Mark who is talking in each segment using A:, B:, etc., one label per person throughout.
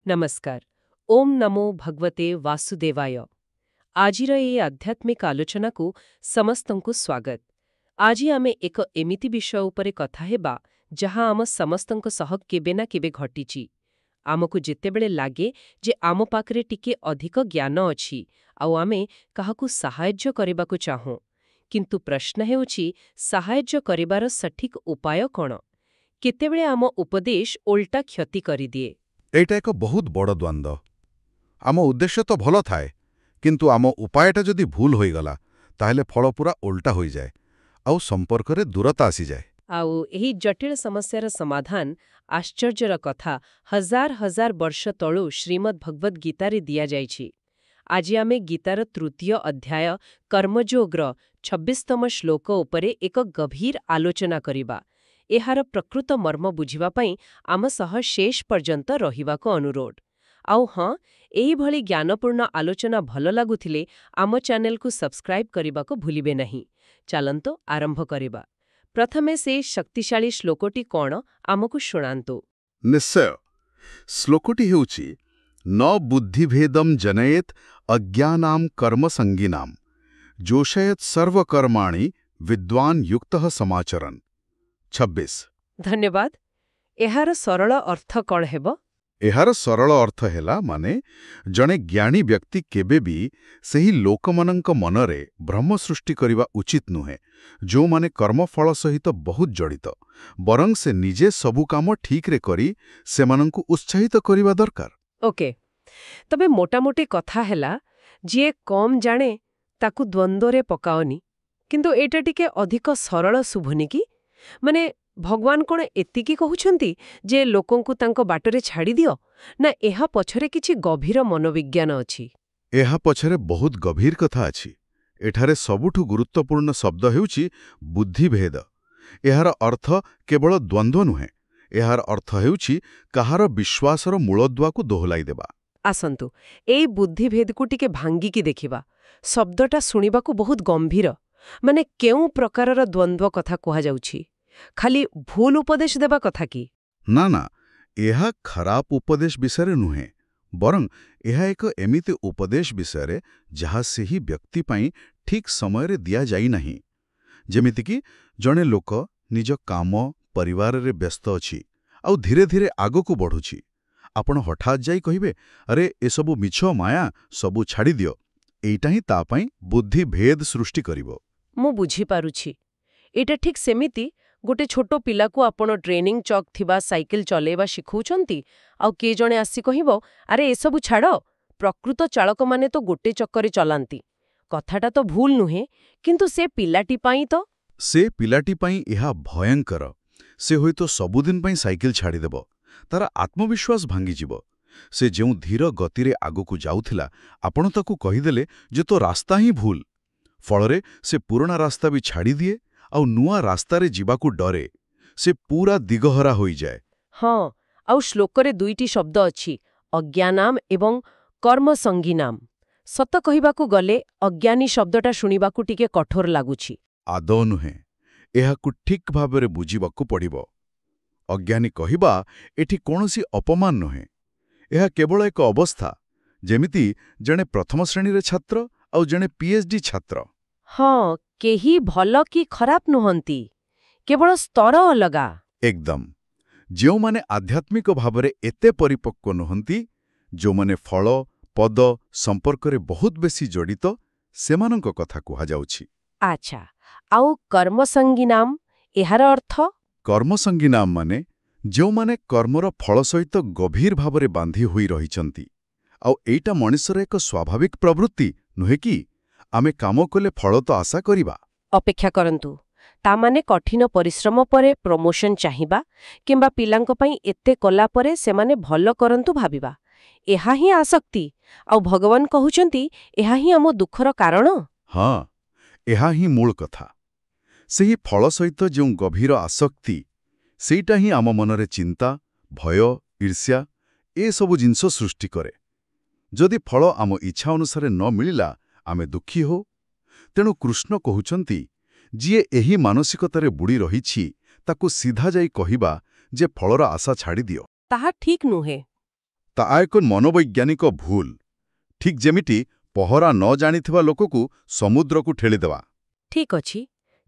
A: ନମସ୍କାର। ଓମ୍ ନମୋ ଭଗବତେ ବାସୁଦେବାୟ। ଆଜିର ଏହି ଆଧ୍ୟାତ୍ମିକ ଆଲୋଚନାକୁ ସମସ୍ତଙ୍କୁ ସ୍ୱାଗତ। ଆଜି ଆମେ ଏକ ଏମିତି ବିଷୟ ଉପରେ କଥା ହେବା ଯାହା ଆମ ସମସ୍ତଙ୍କ ସହ କେବେ ନା କେବେ ଘଟିଛି। ଆମକୁ ଯେତେବେଳେ ଲାଗେ ଯେ ଆମ ପାଖରେ ଟିକେ ଅଧିକ ଜ୍ଞାନ ଅଛି ଆଉ ଆମେ କାହାକୁ ସାହାଯ୍ୟ କରିବାକୁ ଚାହୁଁ, କିନ୍ତୁ ପ୍ରଶ୍ନ ହେଉଛି ସାହାଯ୍ୟ କରିବାର ସଠିକ ଉପାୟ କ'ଣ? କେତେବେଳେ ଆମ ଉପଦେଶ ଓଲଟା କ୍ଷତି କରିଦିଏ।
B: ଏଇଟା ଏକ ବହୁତ ବଡ଼ ଦ୍ୱନ୍ଦ୍ୱ। ଆମ ଉଦ୍ଦେଶ୍ୟ ତ ଭଲ ଥାଏ, କିନ୍ତୁ ଆମ ଉପାୟଟା ଯଦି ଭୁଲ ହୋଇଗଲା ତାହେଲେ ଫଳ ପୁରା ଓଲଟା ହୋଇଯାଏ ଆଉ ସମ୍ପର୍କରେ ଦୂରତା ଆସିଯାଏ।
A: ଆଉ ଏହି ଜଟିଳ ସମସ୍ୟାର ସମାଧାନ ଆଶ୍ଚର୍ଯ୍ୟର କଥା ହଜାର ହଜାର ବର୍ଷ ତଳୁ ଶ୍ରୀମଦ୍ ଭଗବଦ୍ ଗୀତାରେ ଦିଆଯାଇଛି। ଆଜି ଆମେ ଗୀତାର ତୃତୀୟ ଅଧ୍ୟାୟ କର୍ମଯୋଗର 26ତମ ଶ୍ଲୋକ ଉପରେ ଏକ ଗଭୀର ଆଲୋଚନା କରିବା। ଏହାର ପ୍ରକୃତ ମର୍ମ ବୁଝିବା ପାଇଁ ଆମ ସହ ଶେଷ ପର୍ଯ୍ୟନ୍ତ ରହିବାକୁ ଅନୁରୋଧ। ଆଉ ହଁ, ଏହିଭଳି ଜ୍ଞାନପୂର୍ଣ୍ଣ ଆଲୋଚନା ଭଲ ଲାଗୁଥିଲେ ଆମ ଚ୍ୟାନେଲକୁ ସବସ୍କ୍ରାଇବ୍ କରିବାକୁ ଭୁଲିବେ ନାହିଁ। ଚାଲନ୍ତୁ ଆରମ୍ଭ କରିବା। ପ୍ରଥମେ ସେ ଶକ୍ତିଶାଳୀ ଶ୍ଲୋକଟି କ'ଣ ଆମକୁ ଶୁଣାନ୍ତୁ।
B: ନିଶ୍ଚୟ। ଶ୍ଲୋକଟି ହେଉଛି ନ ବୁଦ୍ଧିଭେଦମ୍ ଜନୟେତ୍ ଅଜ୍ଞାନାଂ କର୍ମସଙ୍ଗିନାଂ ଯୋଷୟେତ୍ ସର୍ବକର୍ମାଣି ବିଦ୍ୱାନ୍ ଯୁକ୍ତଃ ସମାଚରନ୍। 26।
A: ଧନ୍ୟବାଦ। ଏହାର ସରଳ ଅର୍ଥ କ'ଣ ହେବ?
B: ଏହାର ସରଳ ଅର୍ଥ ହେଲା ଜଣେ ଜ୍ଞାନୀ ବ୍ୟକ୍ତି କେବେ ବି ସେହି ଲୋକମାନଙ୍କ ମନରେ ଭ୍ରମ ସୃଷ୍ଟି କରିବା ଉଚିତ ନୁହେଁ ଯେଉଁମାନେ କର୍ମଫଳ ସହିତ ବହୁତ ଜଡ଼ିତ, ବରଂ ସେ ନିଜେ ସବୁ କାମ ଠିକ୍ରେ କରି ସେମାନଙ୍କୁ ଉତ୍ସାହିତ କରିବା ଦରକାର।
A: ଓକେ, ତବେ ମୋଟାମୋଟି କଥା ହେଲା, ଯିଏ କମ୍ ଜାଣେ ତାକୁ ଦ୍ୱନ୍ଦ୍ୱରେ ପକାଅନି। କିନ୍ତୁ ଏଇଟା ଟିକେ ଅଧିକ ସରଳ ଶୁଭୁନି କି? ଭଗବାନ କ'ଣ ଏତିକି କହୁଛନ୍ତି ଯେ ଲୋକଙ୍କୁ ତାଙ୍କ ବାଟରେ ଛାଡ଼ିଦିଅ, ନା ଏହା ପଛରେ କିଛି ଗଭୀର ମନୋବିଜ୍ଞାନ ଅଛି?
B: ଏହା ପଛରେ ବହୁତ ଗଭୀର କଥା ଅଛି। ଏଠାରେ ସବୁଠୁ ଗୁରୁତ୍ୱପୂର୍ଣ୍ଣ ଶବ୍ଦ ହେଉଛି ବୁଦ୍ଧିଭେଦ। ଏହାର ଅର୍ଥ କେବଳ ଦ୍ୱନ୍ଦ୍ୱ ନୁହେଁ, ଏହାର ଅର୍ଥ ହେଉଛି କାହାର ବିଶ୍ୱାସର ମୂଳଦୁଆକୁ ଦୋହଲାଇ ଦେବା।
A: ଆସନ୍ତୁ, ଏଇ ବୁଦ୍ଧିଭେଦକୁ ଟିକେ ଭାଙ୍ଗିକି ଦେଖିବା। ଶବ୍ଦଟା ଶୁଣିବାକୁ ବହୁତ ଗମ୍ଭୀର। କେଉଁ ପ୍ରକାରର ଦ୍ୱନ୍ଦ୍ୱ କଥା କୁହାଯାଉଛି? ଖାଲି ଭୁଲ ଉପଦେଶ ଦେବା କଥା କି?
B: ନା, ଏହା ଖରାପ ଉପଦେଶ ବିଷୟରେ ନୁହେଁ, ବରଂ ଏହା ଏକ ଏମିତି ଉପଦେଶ ବିଷୟରେ ଯାହା ସେହି ବ୍ୟକ୍ତି ପାଇଁ ଠିକ୍ ସମୟରେ ଦିଆଯାଇନାହିଁ। ଯେମିତିକି ଜଣେ ଲୋକ ନିଜ କାମ ପରିବାରରେ ବ୍ୟସ୍ତ ଅଛି ଆଉ ଧୀରେ ଧୀରେ ଆଗକୁ ବଢ଼ୁଛି। ଆପଣ ହଠାତ୍ ଯାଇ କହିବେ, ଆରେ ଏସବୁ ମିଛ ମାୟା, ସବୁ ଛାଡ଼ିଦିଅ। ଏଇଟା ହିଁ ତା ପାଇଁ ବୁଦ୍ଧିଭେଦ ସୃଷ୍ଟି କରିବ।
A: ମୁଁ ବୁଝିପାରୁଛି। ଏଇଟା ଠିକ୍ ସେମିତି ଗୋଟେ ଛୋଟ ପିଲାକୁ ଆପଣ ଟ୍ରେନିଂ ଚକ୍ ଥିବା ସାଇକେଲ ଚଲେଇବା ଶିଖଉଛନ୍ତି, ଆଉ କିଏ ଜଣେ ଆସି କହିବ, ଆରେ ଏସବୁ ଛାଡ଼, ପ୍ରକୃତ ଚାଳକମାନେ ତ ଗୋଟେ ଚକରେ ଚଲାନ୍ତି। କଥାଟା ତ ଭୁଲ ନୁହେଁ, କିନ୍ତୁ ସେ ପିଲାଟି ପାଇଁ
B: ଏହା ଭୟଙ୍କର। ସେ ହୁଏତ ସବୁଦିନ ପାଇଁ ସାଇକେଲ ଛାଡ଼ିଦେବ। ତାର ଆତ୍ମବିଶ୍ୱାସ ଭାଙ୍ଗିଯିବ। ସେ ଯେଉଁ ଧୀର ଗତିରେ ଆଗକୁ ଯାଉଥିଲା, ଆପଣ ତାକୁ କହିଦେଲେ ଯେ ତୋ ରାସ୍ତା ହିଁ ଭୁଲ। ଫଳରେ ସେ ପୁରୁଣା ରାସ୍ତା ବି ଛାଡ଼ିଦିଏ ଆଉ ନୂଆ ରାସ୍ତାରେ ଯିବାକୁ ଡରେ। ସେ ପୁରା ଦିଗହରା ହୋଇଯାଏ।
A: ହଁ, ଆଉ ଶ୍ଲୋକରେ ଦୁଇଟି ଶବ୍ଦ ଅଛି, ଅଜ୍ଞାନାମ୍ ଏବଂ କର୍ମସଙ୍ଗିନାମ୍। ସତ କହିବାକୁ ଗଲେ ଅଜ୍ଞାନୀ ଶବ୍ଦଟା ଶୁଣିବାକୁ ଟିକେ କଠୋର ଲାଗୁଛି।
B: ଆଦୌ ନୁହେଁ। ଏହାକୁ ଠିକ୍ ଭାବରେ ବୁଝିବାକୁ ପଡ଼ିବ। ଅଜ୍ଞାନୀ କହିବା ଏଠି କୌଣସି ଅପମାନ ନୁହେଁ। ଏହା କେବଳ ଏକ ଅବସ୍ଥା, ଯେମିତି ଜଣେ ପ୍ରଥମ ଶ୍ରେଣୀର ଛାତ୍ର ଆଉ ଜଣେ PhD ଛାତ୍ର।
A: ହଁ, କେହି ଭଲ କି ଖରାପ ନୁହନ୍ତି, କେବଳ ସ୍ତର ଅଲଗା।
B: ଏକଦମ। ଯେଉଁମାନେ ଆଧ୍ୟାତ୍ମିକ ଭାବରେ ଏତେ ପରିପକ୍ୱ ନୁହନ୍ତି, ଯେଉଁମାନେ ଫଳ, ପଦ ସମ୍ପର୍କରେ ବହୁତ ବେଶୀ ଜଡ଼ିତ, ସେମାନଙ୍କ କଥା କୁହାଯାଉଛି।
A: ଆଚ୍ଛା, ଆଉ କର୍ମସଙ୍ଗିନାମ୍, ଏହାର ଅର୍ଥ?
B: କର୍ମସଙ୍ଗିନାମ୍ ଯେଉଁମାନେ କର୍ମର ଫଳ ସହିତ ଗଭୀର ଭାବରେ ବାନ୍ଧି ହୋଇ ରହିଛନ୍ତି। ଆଉ ଏଇଟା ମଣିଷର ଏକ ସ୍ୱାଭାବିକ ପ୍ରବୃତ୍ତି, ନୁହେଁ କି? ଆମେ କାମ କଲେ ଫଳ ତ ଆଶା କରିବା।
A: ଅପେକ୍ଷା କରନ୍ତୁ, ତାମାନେ କଠିନ ପରିଶ୍ରମ ପରେ ପ୍ରମୋଶନ ଚାହିଁବା, କିମ୍ବା ପିଲାଙ୍କ ପାଇଁ ଏତେ କଲା ପରେ ସେମାନେ ଭଲ କରନ୍ତୁ ଭାବିବା। ଏହା ହିଁ ଆସକ୍ତି। ଆଉ ଭଗବାନ କହୁଛନ୍ତି ଏହା ହିଁ ଆମ ଦୁଃଖର କାରଣ।
B: ହଁ, ଏହା ହିଁ ମୂଳ କଥା। ସେହି ଫଳ ସହିତ ଯେଉଁ ଗଭୀର ଆସକ୍ତି, ସେଇଟା ହିଁ ଆମ ମନରେ ଚିନ୍ତା, ଭୟ, ଈର୍ଷ୍ୟା ଏସବୁ ଜିନିଷ ସୃଷ୍ଟି କରେ। ଯଦି ଫଳ ଆମ ଇଚ୍ଛା ଅନୁସାରେ ନ ମିଳିଲା, ଆମେ ଦୁଃଖୀ ହଉ। ତେଣୁ କୃଷ୍ଣ କହୁଛନ୍ତି, ଯିଏ ଏହି ମାନସିକତାରେ ବୁଡ଼ି ରହିଛି, ତାକୁ ସିଧା ଯାଇ କହିବା ଯେ ଫଳର ଆଶା ଛାଡ଼ିଦିଅ।
A: ତାହା ଠିକ୍ ନୁହେଁ।
B: ତାହା ଏକ ମନୋବୈଜ୍ଞାନିକ ଭୁଲ। ଠିକ୍ ଯେମିତି ପହରା ନ ଜାଣିଥିବା ଲୋକକୁ ସମୁଦ୍ରକୁ ଠେଳିଦେବା।
A: ଠିକ୍ ଅଛି।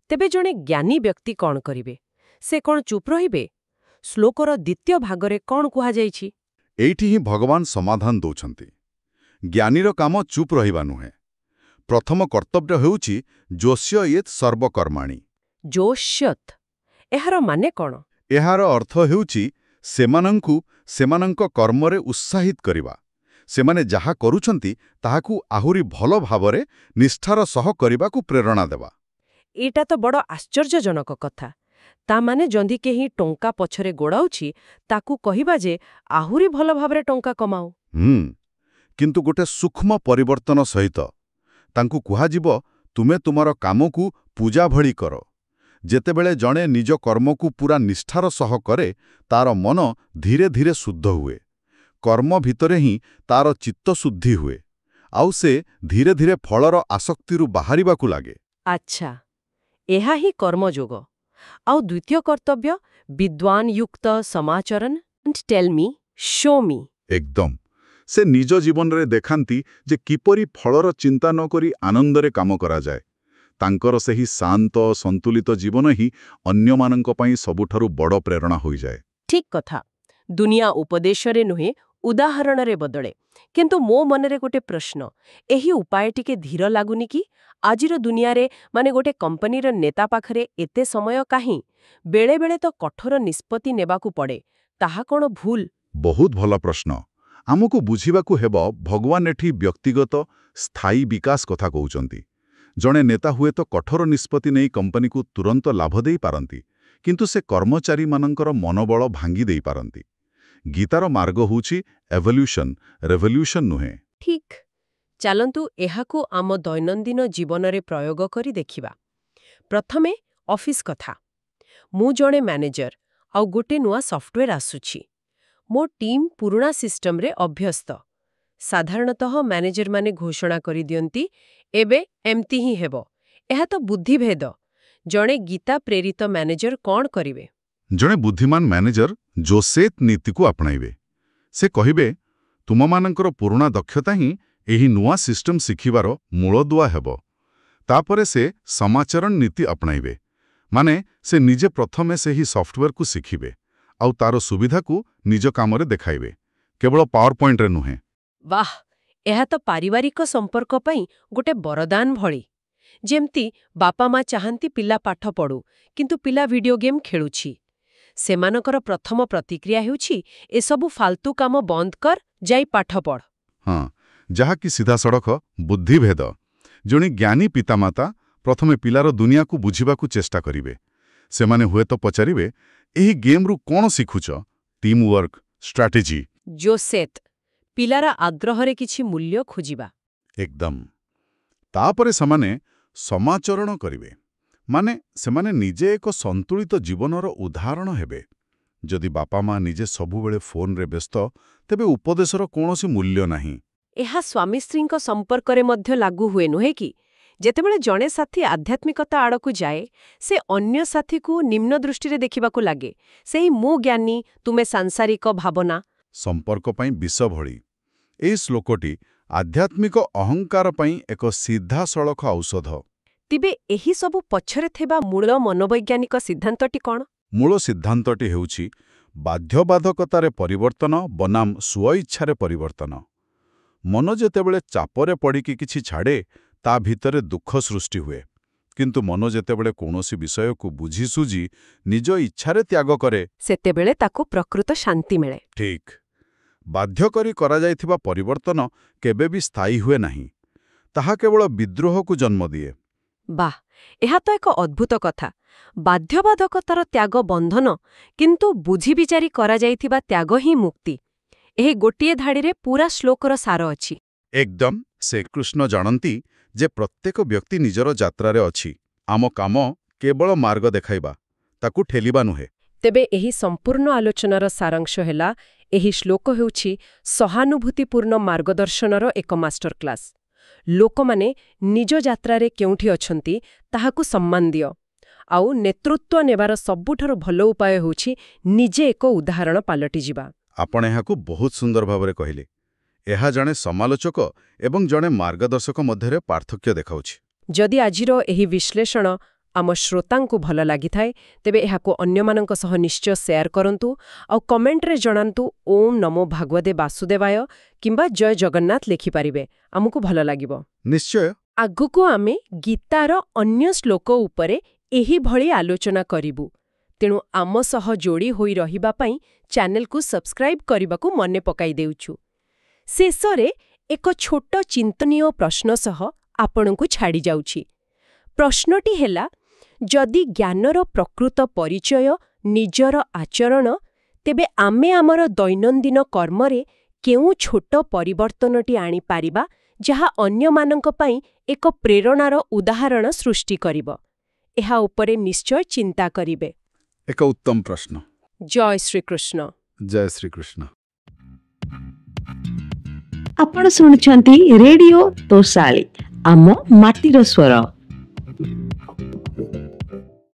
A: ତେବେ ଜଣେ ଜ୍ଞାନୀ ବ୍ୟକ୍ତି କ'ଣ କରିବେ? ସେ କ'ଣ ଚୁପ୍ ରହିବେ? ଶ୍ଲୋକର ଦ୍ୱିତୀୟ ଭାଗରେ କ'ଣ କୁହାଯାଇଛି?
B: ଏଇଠି ହିଁ ଭଗବାନ ସମାଧାନ ଦଉଛନ୍ତି। ଜ୍ଞାନୀର କାମ ଚୁପ୍ ରହିବା ନୁହେଁ। ପ୍ରଥମ କର୍ତ୍ତବ୍ୟ ହେଉଛି ଯୋଷ୍ୟୟେତ୍ ସର୍ବକର୍ମାଣୀ।
A: ଯୋଷ୍ୟତ୍, ଏହାର ମାନେ କ'ଣ?
B: ଏହାର ଅର୍ଥ ହେଉଛି ସେମାନଙ୍କୁ ସେମାନଙ୍କ କର୍ମରେ ଉତ୍ସାହିତ କରିବା। ସେମାନେ ଯାହା କରୁଛନ୍ତି ତାହାକୁ ଆହୁରି ଭଲ ଭାବରେ ନିଷ୍ଠାର ସହ କରିବାକୁ ପ୍ରେରଣା ଦେବା।
A: ଏଇଟା ତ ବଡ଼ ଆଶ୍ଚର୍ଯ୍ୟଜନକ କଥା। ତା ମାନେ ଯଦି କେହି ଟଙ୍କା ପଛରେ ଗୋଡ଼ାଉଛି, ତାକୁ କହିବା ଯେ ଆହୁରି ଭଲ ଭାବରେ ଟଙ୍କା କମାଉ।
B: କିନ୍ତୁ ଗୋଟେ ସୂକ୍ଷ୍ମ ପରିବର୍ତ୍ତନ ସହିତ ତାଙ୍କୁ କୁହାଯିବ, ତୁମେ ତୁମର କାମକୁ ପୂଜା ଭଳି କର। ଯେତେବେଳେ ଜଣେ ନିଜ କର୍ମକୁ ପୁରା ନିଷ୍ଠାର ସହ କରେ, ତାର ମନ ଧୀରେ ଧୀରେ ଶୁଦ୍ଧ ହୁଏ। କର୍ମ ଭିତରେ ହିଁ ତାର ଚିତ୍ତଶୁଦ୍ଧି ହୁଏ, ଆଉ ସେ ଧୀରେ ଧୀରେ ଫଳର ଆସକ୍ତିରୁ ବାହାରିବାକୁ ଲାଗେ।
A: ଆଚ୍ଛା, ଏହା ହିଁ କର୍ମଯୋଗ। ଆଉ ଦ୍ୱିତୀୟ କର୍ତ୍ତବ୍ୟ, ବିଦ୍ୱାନ୍ ଯୁକ୍ତ ସମାଚରନ୍। ଟେଲ୍ ମି, ଶୋ ମି।
B: ଏକଦମ। ସେ ନିଜ ଜୀବନରେ ଦେଖାନ୍ତି ଯେ କିପରି ଫଳର ଚିନ୍ତା ନ କରି ଆନନ୍ଦରେ କାମ କରାଯାଏ। ତାଙ୍କର ସେହି ଶାନ୍ତ ସନ୍ତୁଳିତ ଜୀବନ ହିଁ ଅନ୍ୟମାନଙ୍କ ପାଇଁ ସବୁଠାରୁ ବଡ଼ ପ୍ରେରଣା ହୋଇଯାଏ।
A: ଠିକ୍ କଥା। ଦୁନିଆ ଉପଦେଶରେ ନୁହେଁ, ଉଦାହରଣରେ ବଦଳେ। କିନ୍ତୁ ମୋ ମନରେ ଗୋଟେ ପ୍ରଶ୍ନ, ଏହି ଉପାୟ ଟିକେ ଧୀର ଲାଗୁନି କି? ଆଜିର ଦୁନିଆରେ ଗୋଟେ କମ୍ପାନୀର ନେତା ପାଖରେ ଏତେ ସମୟ କାହିଁ? ବେଳେବେଳେ ତ କଠୋର ନିଷ୍ପତ୍ତି ନେବାକୁ ପଡ଼େ। ତାହା କ'ଣ ଭୁଲ?
B: ବହୁତ ଭଲ ପ୍ରଶ୍ନ। ଆମକୁ ବୁଝିବାକୁ ହେବ, ଭଗବାନ ଏଠି ବ୍ୟକ୍ତିଗତ ସ୍ଥାୟୀ ବିକାଶ କଥା କହୁଛନ୍ତି। ଜଣେ ନେତା ହୁଏତ କଠୋର ନିଷ୍ପତ୍ତି ନେଇ କମ୍ପାନୀକୁ ତୁରନ୍ତ ଲାଭ ଦେଇପାରନ୍ତି, କିନ୍ତୁ ସେ କର୍ମଚାରୀମାନଙ୍କର ମନୋବଳ ଭାଙ୍ଗି ଦେଇପାରନ୍ତି। ଗୀତାର ମାର୍ଗ ହେଉଛି ଏଭଲ୍ୟୁସନ୍, ରେଭଲ୍ୟୁସନ୍ ନୁହେଁ।
A: ଠିକ୍। ଚାଲନ୍ତୁ ଏହାକୁ ଆମ ଦୈନନ୍ଦିନ ଜୀବନରେ ପ୍ରୟୋଗ କରି ଦେଖିବା। ପ୍ରଥମେ ଅଫିସ୍ କଥା। ମୁଁ ଜଣେ ମ୍ୟାନେଜର, ଆଉ ଗୋଟେ ନୂଆ ସଫ୍ଟୱେର୍ ଆସୁଛି। ମୋ ଟିମ୍ ପୁରୁଣା ସିଷ୍ଟମରେ ଅଭ୍ୟସ୍ତ। ସାଧାରଣତଃ ମ୍ୟାନେଜରମାନେ ଘୋଷଣା କରିଦିଅନ୍ତି, ଏବେ ଏମିତି ହିଁ ହେବ। ଏହା ତ ବୁଦ୍ଧିଭେଦ। ଜଣେ ଗୀତା ପ୍ରେରିତ ମ୍ୟାନେଜର କ'ଣ କରିବେ?
B: ଜଣେ ବୁଦ୍ଧିମାନ ମ୍ୟାନେଜର ଯୋଶେତ୍ ନୀତିକୁ ଆପଣାଇବେ। ସେ କହିବେ, ତୁମମାନଙ୍କର ପୁରୁଣା ଦକ୍ଷତା ହିଁ ଏହି ନୂଆ ସିଷ୍ଟମ ଶିଖିବାର ମୂଳଦୁଆ ହେବ। ତାପରେ ସେ ସମାଚରଣ ନୀତି ଆପଣାଇବେ। ମାନେ ସେ ନିଜେ ପ୍ରଥମେ ସେହି ସଫ୍ଟୱେର୍କୁ ଶିଖିବେ, ଆଉ ତାର ସୁବିଧାକୁ ନିଜ କାମରେ ଦେଖାଇବେ, କେବଳ ପାୱାର ପଏଣ୍ଟରେ ନୁହେଁ।
A: ବାଃ, ଏହା ତ ପାରିବାରିକ ସମ୍ପର୍କ ପାଇଁ ଗୋଟେ ବରଦାନ ଭଳି। ଯେମିତି ବାପା ମା ଚାହାନ୍ତି ପିଲା ପାଠ ପଢ଼ୁ, କିନ୍ତୁ ପିଲା ଭିଡିଓ ଗେମ୍ ଖେଳୁଛି। ସେମାନଙ୍କର ପ୍ରଥମ ପ୍ରତିକ୍ରିୟା ହେଉଛି, ଏସବୁ ଫାଲତୁ କାମ ବନ୍ଦ କର, ଯାଇ ପାଠ ପଢ଼।
B: ହଁ, ଯାହାକି ସିଧାସଳଖ ବୁଦ୍ଧିଭେଦ। ଜଣେ ଜ୍ଞାନୀ ପିତାମାତା ପ୍ରଥମେ ପିଲାର ଦୁନିଆକୁ ବୁଝିବାକୁ ଚେଷ୍ଟା କରିବେ। ସେମାନେ ହୁଏତ ପଚାରିବେ, ଏହି ଗେମ୍ରୁ କ'ଣ ଶିଖୁଛ? Team work, strategy.
A: ଯୋଶେତ୍, ପିଲାର ଆଗ୍ରହରେ କିଛି ମୂଲ୍ୟ ଖୋଜିବା।
B: ଏକଦମ। ତାପରେ ସେମାନେ ସମାଚରଣ କରିବେ। ମାନେ ସେମାନେ ନିଜେ ଏକ ସନ୍ତୁଳିତ ଜୀବନର ଉଦାହରଣ ହେବେ। ଯଦି ବାପା ମା ନିଜେ ସବୁବେଳେ ଫୋନରେ ବ୍ୟସ୍ତ, ତେବେ ଉପଦେଶର କୌଣସି ମୂଲ୍ୟ ନାହିଁ।
A: ଏହା ସ୍ୱାମୀ ସ୍ତ୍ରୀଙ୍କ ସମ୍ପର୍କରେ ମଧ୍ୟ ଲାଗୁ ହୁଏ, ନୁହେଁ କି? ଯେତେବେଳେ ଜଣେ ସାଥୀ ଆଧ୍ୟାତ୍ମିକତା ଆଡ଼କୁ ଯାଏ, ସେ ଅନ୍ୟ ସାଥୀକୁ ନିମ୍ନ ଦୃଷ୍ଟିରେ ଦେଖିବାକୁ ଲାଗେ। ସେହି ମୁଁ ଜ୍ଞାନୀ, ତୁମେ ସାଂସାରିକ ଭାବନା
B: ସମ୍ପର୍କ ପାଇଁ ବିଷ ଭଳି। ଏହି ଶ୍ଲୋକଟି ଆଧ୍ୟାତ୍ମିକ ଅହଙ୍କାର ପାଇଁ ଏକ ସିଧାସଳଖ ଔଷଧ।
A: ତେବେ ଏହି ସବୁ ପଛରେ ଥିବା ମୂଳ ମନୋବୈଜ୍ଞାନିକ ସିଦ୍ଧାନ୍ତଟି କ'ଣ?
B: ମୂଳ ସିଦ୍ଧାନ୍ତଟି ହେଉଛି ବାଧ୍ୟବାଧକତାରେ ପରିବର୍ତ୍ତନ ବନାମ ସ୍ୱଇଚ୍ଛାରେ ପରିବର୍ତ୍ତନ। ମନ ଯେତେବେଳେ ଚାପରେ ପଡ଼ିକି କିଛି ଛାଡ଼େ, ତା ଭିତରେ ଦୁଃଖ ସୃଷ୍ଟି ହୁଏ। କିନ୍ତୁ ମନ ଯେତେବେଳେ କୌଣସି ବିଷୟକୁ ବୁଝିସୁଝି ନିଜ ଇଚ୍ଛାରେ ତ୍ୟାଗ କରେ,
A: ସେତେବେଳେ ତାକୁ ପ୍ରକୃତ ଶାନ୍ତି ମିଳେ।
B: ଠିକ୍। ବାଧ୍ୟ କରି କରାଯାଇଥିବା ପରିବର୍ତ୍ତନ କେବେ ବି ସ୍ଥାୟୀ ହୁଏ ନାହିଁ। ତାହା କେବଳ ବିଦ୍ରୋହକୁ ଜନ୍ମ ଦିଏ।
A: ବାଃ, ଏହା ତ ଏକ ଅଦ୍ଭୁତ କଥା। ବାଧ୍ୟବାଧକତାର ତ୍ୟାଗ ବନ୍ଧନ, କିନ୍ତୁ ବୁଝିବିଚାରି କରାଯାଇଥିବା ତ୍ୟାଗ ହିଁ ମୁକ୍ତି। ଏହି ଗୋଟିଏ ଧାଡ଼ିରେ ପୁରା ଶ୍ଲୋକର ସାର ଅଛି।
B: ଏକଦମ। ସେ କୃଷ୍ଣ ଜାଣନ୍ତି ଯେ ପ୍ରତ୍ୟେକ ବ୍ୟକ୍ତି ନିଜର ଯାତ୍ରାରେ ଅଛି। ଆମ କାମ କେବଳ ମାର୍ଗ ଦେଖାଇବା, ତାକୁ ଠେଲିବା ନୁହେଁ।
A: ତେବେ ଏହି ସମ୍ପୂର୍ଣ୍ଣ ଆଲୋଚନାର ସାରାଂଶ ହେଲା, ଏହି ଶ୍ଲୋକ ହେଉଛି ସହାନୁଭୂତିପୂର୍ଣ୍ଣ ମାର୍ଗଦର୍ଶନର ଏକ ମାଷ୍ଟର କ୍ଲାସ୍। ଲୋକମାନେ ନିଜ ଯାତ୍ରାରେ କେଉଁଠି ଅଛନ୍ତି, ତାହାକୁ ସମ୍ମାନ ଦିଅ। ଆଉ ନେତୃତ୍ୱ ନେବାର ସବୁଠାରୁ ଭଲ ଉପାୟ ହେଉଛି ନିଜେ ଏକ ଉଦାହରଣ ପାଲଟିଯିବା।
B: आपण एहाकु बहुत सुंदर भावरे कहिले। एहा जणे समालोचक एवं जणे मार्गदर्शक मध्यरे पार्थक्य देखाउछि।
A: जदि आजिर एही विश्लेषण आम श्रोतांकु भल लागिथाए तेबे एहाकु अन्यमानंक सह निश्चय शेयर करंतु और कमेंट रे जणांतु ओम नमो भागवते वासुदेवाय किंबा जय जगन्नाथ लेखि पारिबे, आमकु भल लागिबो।
B: निश्चय
A: आगुकु आमे गीतार अन्य श्लोक उपरे एही भଳି आलोचना करिबु। तेणु आम सह जोड़ी होई रहिबा पई चैनल को सब्सक्राइब करबाकू मने पकाई देउछु। शेषरे एक छोट चिंतनीय प्रश्न सह आपणकु छाड़ी जाउछि। प्रश्नटी हेला, जदि ज्ञानर प्रकृत परिचय निजर आचरण, तेबे आमे आमर दैनंदिन कर्मरे केउ छोट परिवर्तनटी आनी पारिबा जहा अन्यमानंक पई एक प्रेरणार उदाहरण सृष्टि करिब। एहा उपरे निश्चय चिंता करिबे।
B: एक उत्तम प्रश्न।
A: जय श्री कृष्ण।
B: जय श्री कृष्ण।
C: आपण सुनुछंती रेडियो तोसाली आम माटीर स्वर।